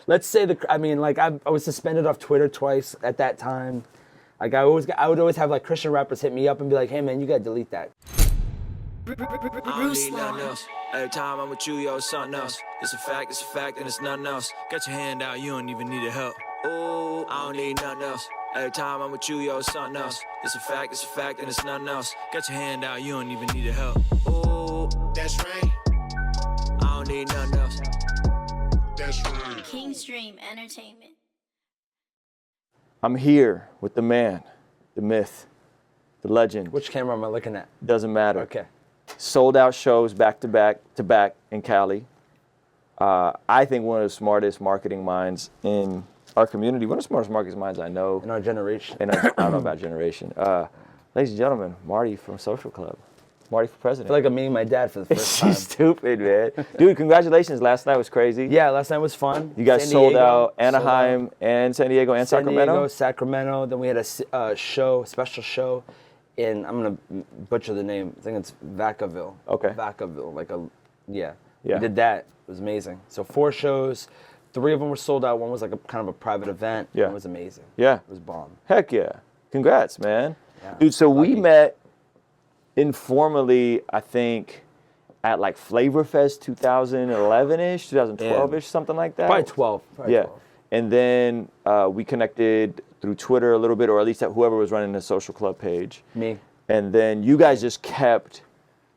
let's say I mean, like I was suspended off Twitter twice at that time. Like I would always have like Christian rappers hit me up and be like, hey man, you gotta delete that. I don't need nothing else. Every time I'm with you, yo, it's something else. It's a fact, and it's nothing else. Got your hand out, you don't even need a help. Ooh, I don't need nothing else. Every time I'm with you, yo, it's something else. It's a fact, and it's nothing else. Got your hand out, you don't even need a help. Ooh, that's right. I don't need nothing else. That's right. Kingstream Entertainment. I'm here with the man, the myth, the legend. Which camera am I looking at? Doesn't matter. Okay. Sold out shows back to back in Cali. I think one of the smartest marketing minds in our community, one of the smartest marketing minds I know. In our generation. I don't know about generation. Ladies and gentlemen, Marty from Social Club. Marty for president. I feel like I'm meeting my dad for the first time. She's stupid, man. Dude, congratulations. Last night was crazy. Yeah, last night was fun. You guys sold out Anaheim and San Diego and Sacramento? San Diego, Sacramento. Then we had a special show in, I'm going to butcher the name. I think it's Vacaville. Okay. Vacaville, yeah. Yeah. We did that. It was amazing. So 4 shows. 3 of them were sold out. One was like a kind of a private event. Yeah. It was amazing. Yeah. It was bomb. Heck yeah. Congrats, man. Yeah. Dude, so Lucky. we met informally, I think, at like Flavor Fest 2011-ish, 2012-ish, something like that. Probably 12. Yeah. And then we connected through Twitter a little bit, or at least at whoever was running the Social Club page. Me. And then you guys just kept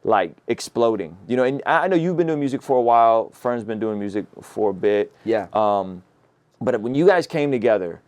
like exploding. You know, and I know you've been doing music for a while. Fern's been doing music for a bit. Yeah. But when you guys came together,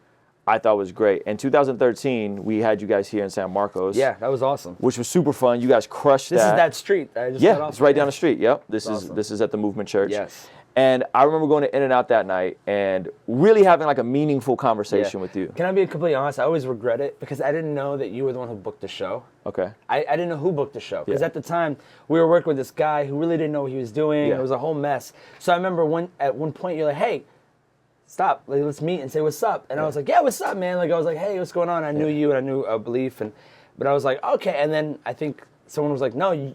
I thought it was great. In 2013, we had you guys here in San Marcos. Yeah, that was awesome. Which was super fun. You guys crushed that. This is that street. I just got Yeah, off it's right of. down the street. Yep. This awesome. is at the Movement Church. Yes. And I remember going to In-N-Out that night and really having like a meaningful conversation with you. Can I be completely honest? I always regret it because I didn't know that you were the one who booked the show. Okay. I didn't know who booked the show because Yeah. at the time we were working with this guy who really didn't know what he was doing. Yeah. It was a whole mess. So I remember at one point you're like, hey, stop, like, let's meet and say what's up. And I was like, yeah, what's up, man? Like I was like, hey, what's going on? I knew you and I knew Belief, but I was like, okay. And then I think someone was like, no,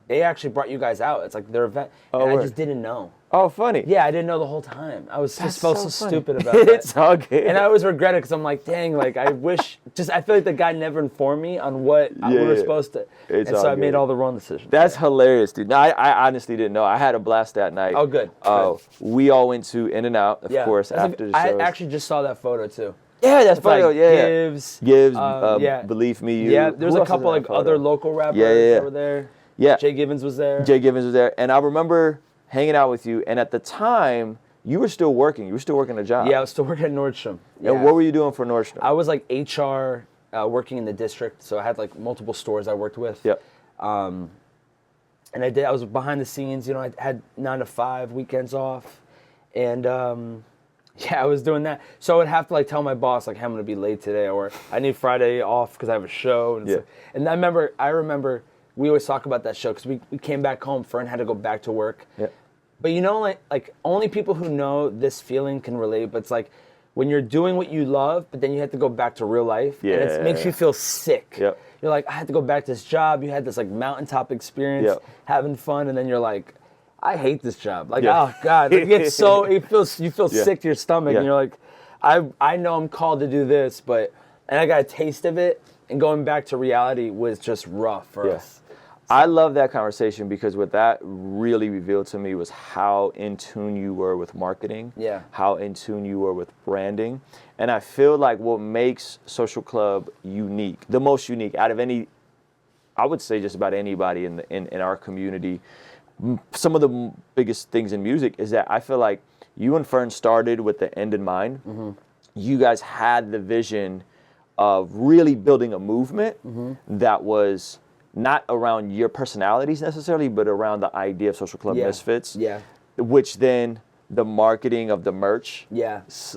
they actually brought you guys out. It's like their event, and I just didn't know. Oh, funny. Yeah, I didn't know the whole time. I was just felt so funny. stupid about that. It's all good. And I always regret it because I'm like, dang, like I wish. I feel like the guy never informed me on what we were supposed to. It's and all so I good. made all the wrong decisions. That's hilarious, dude. No, I honestly didn't know. I had a blast that night. Oh, good. We all went to In-N-Out, of course, That's after the I shows. actually just saw that photo too. Yeah, that's It's like funny. Yeah, Gibbs, yeah. Believe Me, You. Yeah, there's Who a else was couple in like that other photo? local rappers Yeah. that were there. Yeah. Jay Gibbons was there. Jay Gibbons was there, and I remember hanging out with you. And at the time, you were still working. You were still working a job. Yeah, I was still working at Nordstrom. Yeah. And what were you doing for Nordstrom? I was like HR working in the district, so I had like multiple stores I worked with. Yep. And I was behind the scenes, I had 9 to 5 weekends off. And I was doing that. So I would have to like tell my boss like, hey, I'm gonna be late today, or I need Friday off because I have a show. And I remember we always talk about that show because we came back home, Fern had to go back to work. Yeah. But like only people who know this feeling can relate, but it's like when you're doing what you love, but then you have to go back to real life, and it makes you feel sick. Yep. You're like, I had to go back to this job. You had this like mountaintop experience, having fun, and then you're like, I hate this job. Like, oh God, like, you feel sick to your stomach, and you're like, I know I'm called to do this, and I got a taste of it, and going back to reality was just rough for us. I love that conversation because what that really revealed to me was how in tune you were with marketing, how in tune you were with branding. And I feel like what makes Social Club unique, the most unique out of I would say just about anybody in our community, some of the biggest things in music is that I feel like you and Fern started with the end in mind. Mm-hmm. You guys had the vision of really building a movement that was not around your personalities necessarily, but around the idea of Social Club Misfits. Yeah. Which then the marketing of the merch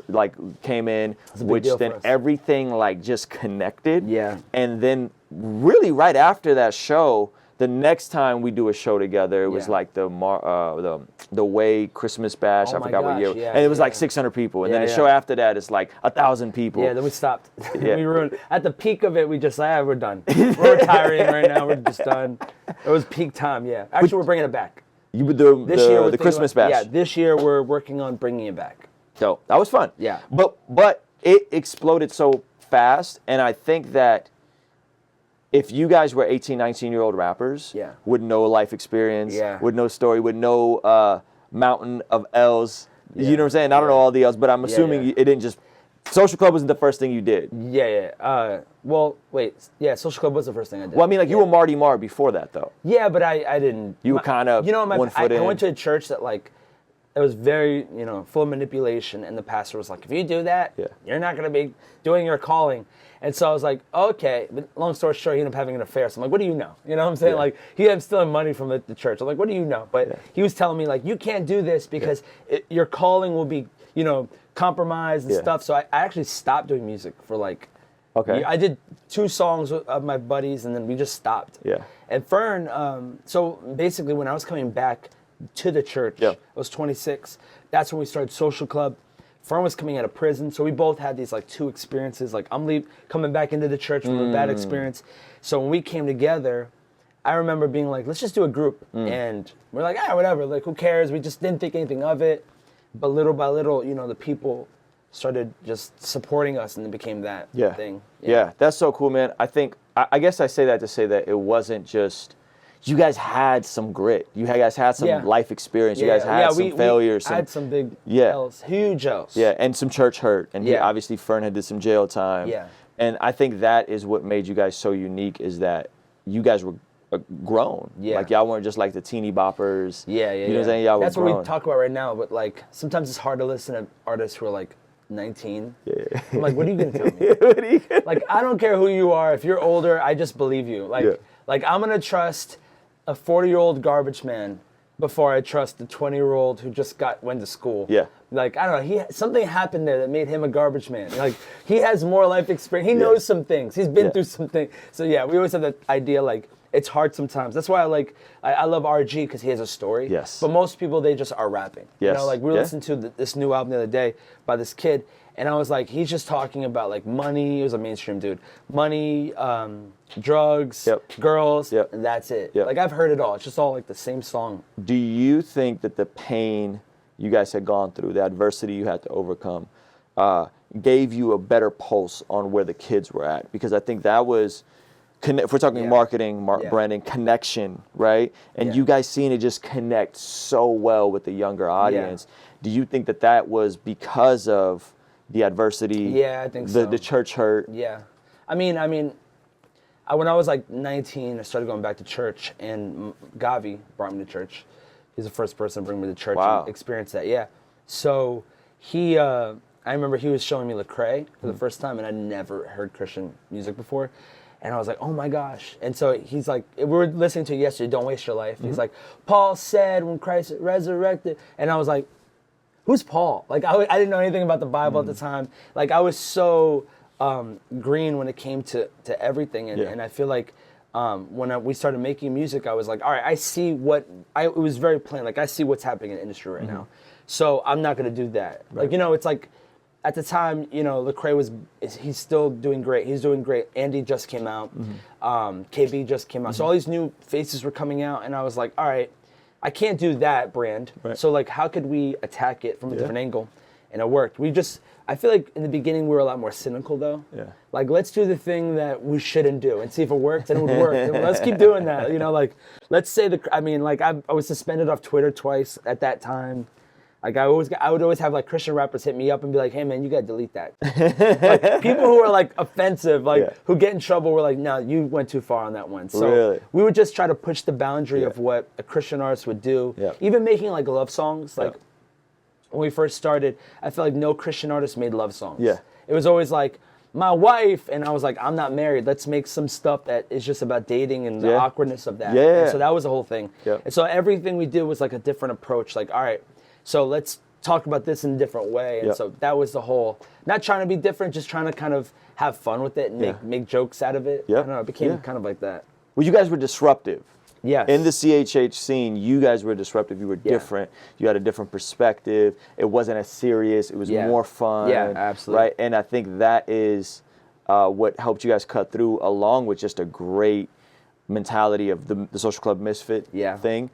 like came in, which then everything like just connected. Yeah. And then really right after that show, the next time we do a show together, it was like the Way Christmas Bash. I forgot what year. Yeah, and it was like 600 people. And then the show after that is like 1,000 people. Yeah, then we stopped. We ruined. At the peak of it, we just we're done. We're retiring right now. We're just done. It was peak time. Yeah. Actually, we're bringing it back. You would do the Christmas Bash. Yeah, this year we're working on bringing it back. Dope. That was fun. Yeah. But it exploded so fast, and I think that if you guys were 18, 19-year-old rappers with no life experience, with no story, with no mountain of L's, you know what I'm saying? I don't know all the L's, but I'm assuming it didn't just... Social Club wasn't the first thing you did. Well, wait. Yeah, Social Club was the first thing I did. Well, I mean, like, you were Marty Mar before that, though. Yeah, but I didn't... You were kind of one foot in. I went to a church that, like, it was very, full of manipulation, and the pastor was like, if you do that, you're not going to be doing your calling. And so I was like, okay. But long story short, he ended up having an affair. So I'm like, what do you know? You know what I'm saying? Like, he had still money from the church. I'm like, what do you know? But he was telling me, like, you can't do this because your calling will be, compromised and stuff. So I actually stopped doing music for, like, I did 2 songs of my buddies, and then we just stopped. Yeah. And Fern, so basically when I was coming back to the church, I was 26. That's when we started Social Club. Fern was coming out of prison, so we both had these, like, 2 experiences. Like, I'm coming back into the church from a bad experience. So when we came together, I remember being like, let's just do a group. And we're like, whatever, like, who cares? We just didn't think anything of it. But little by little, the people started just supporting us, and it became that thing. Yeah, that's so cool, man. I guess I say that to say that it wasn't just... You guys had some grit. You guys had some life experience. You guys had some failures. I had some big L's, huge L's. Yeah, and some church hurt. And obviously Fern had did some jail time. Yeah. And I think that is what made you guys so unique, is that you guys were grown. Yeah. Like, y'all weren't just like the teeny boppers. You know what I'm saying? Y'all That's were what grown. we talk about right now. But, like, sometimes it's hard to listen to artists who are, like, 19. Yeah. I'm like, what are you going to tell me? Like, I don't care who you are. If you're older, I just believe you. Like I'm going to trust a 40-year-old garbage man before I trust the 20-year-old who just went to school. Yeah. Like, I don't know, something happened there that made him a garbage man. Like, he has more life experience. He knows some things. He's been through some things. So, we always have that idea, like, it's hard sometimes. That's why I love RG, because he has a story. Yes. But most people, they just are rapping. Yes. Like, we were listening to this new album the other day by this kid, and I was like, he's just talking about, like, money. He was a mainstream dude. Money, drugs, girls, and that's it. Like, I've heard it all. It's just all, like, the same song. Do you think that the pain you guys had gone through, the adversity you had to overcome, gave you a better pulse on where the kids were at? Because I think that was... if we're talking marketing, branding, connection, right? And you guys seeing it just connect so well with the younger audience. Do you think that was because of the adversity? Yeah, I think so. The church hurt? Yeah. I mean, when I was like 19, I started going back to church, and Gavi brought me to church. He's the first person to bring me to church and experience that. Yeah. So I remember he was showing me Lecrae for the first time, and I'd never heard Christian music before. And I was like, oh my gosh. And so he's like, we were listening to it yesterday, Don't Waste Your Life. He's like, Paul said when Christ resurrected. And I was like, who's Paul? Like, I didn't know anything about the Bible at the time. Like, I was so green when it came to everything. And I feel like when we started making music, I was like, all right, I see it was very plain. Like, I see what's happening in the industry right now. So I'm not going to do that. Right. Like, it's like, at the time, Lecrae he's still doing great. He's doing great. Andy just came out. KB just came out. So all these new faces were coming out, and I was like, all right, I can't do that brand. Right. So, like, how could we attack it from a different angle? And it worked. I feel like in the beginning we were a lot more cynical, though. Yeah. Like, let's do the thing that we shouldn't do and see if it works, and it would work. And let's keep doing that. Like, let's say I was suspended off Twitter twice at that time. Like, I would always have, like, Christian rappers hit me up and be like, hey, man, you got to delete that. Like, people who are, like, offensive, like, who get in trouble were like, no, you went too far on that one. So we would just try to push the boundary of what a Christian artist would do. Yeah. Even making, like, love songs. Like, when we first started, I felt like no Christian artist made love songs. Yeah. It was always like, my wife, and I was like, I'm not married. Let's make some stuff that is just about dating and the awkwardness of that. Yeah. And so that was the whole thing. Yeah. And so everything we did was, like, a different approach. Like, all right, so let's talk about this in a different way. And so that was the whole, not trying to be different, just trying to kind of have fun with it and make jokes out of it. I don't know, it became kind of like that. Well, you guys were disruptive. Yes. In the CHH scene, you guys were disruptive. You were different. You had a different perspective. It wasn't as serious. It was more fun. Yeah, absolutely. Right? And I think that is what helped you guys cut through, along with just a great mentality of the Social Club Misfit thing.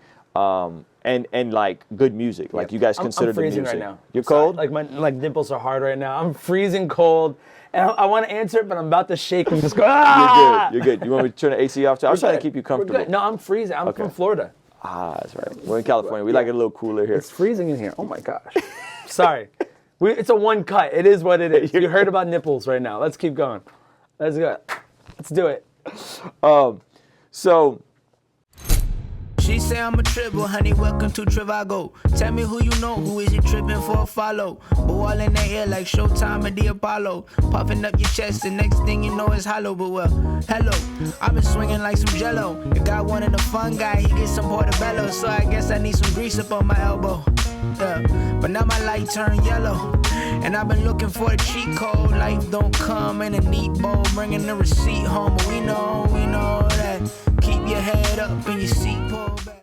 and like good music. Like you guys consider I'm the freezing music. right now. You're cold? Like my nipples are hard right now. I'm freezing cold. And I want to answer it, but I'm about to shake and just go, ah! You're good. You want me to turn the AC off too? I was trying to keep you comfortable. We're good. No, I'm freezing. I'm from Florida. Ah, that's right. We're in California. We like it a little cooler here. It's freezing in here. Oh my gosh. Sorry. It's a one cut. It is what it is. You heard about nipples right now. Let's keep going. Let's go. Let's do it. So She say I'm a triple, honey, welcome to Trivago. Tell me who you know, who is you tripping for a follow? Ball in the air like Showtime at the Apollo. Puffing up your chest, the next thing you know is hollow. But well, hello, I've been swinging like some jello. The guy wanted a fun guy, he gets some portobello. So I guess I need some grease up on my elbow. Yeah, but now my light turned yellow. And I've been looking for a cheat code. Life don't come in a neat bowl, bringing the receipt home. But we know that. Keep your head up and your seat pulled back.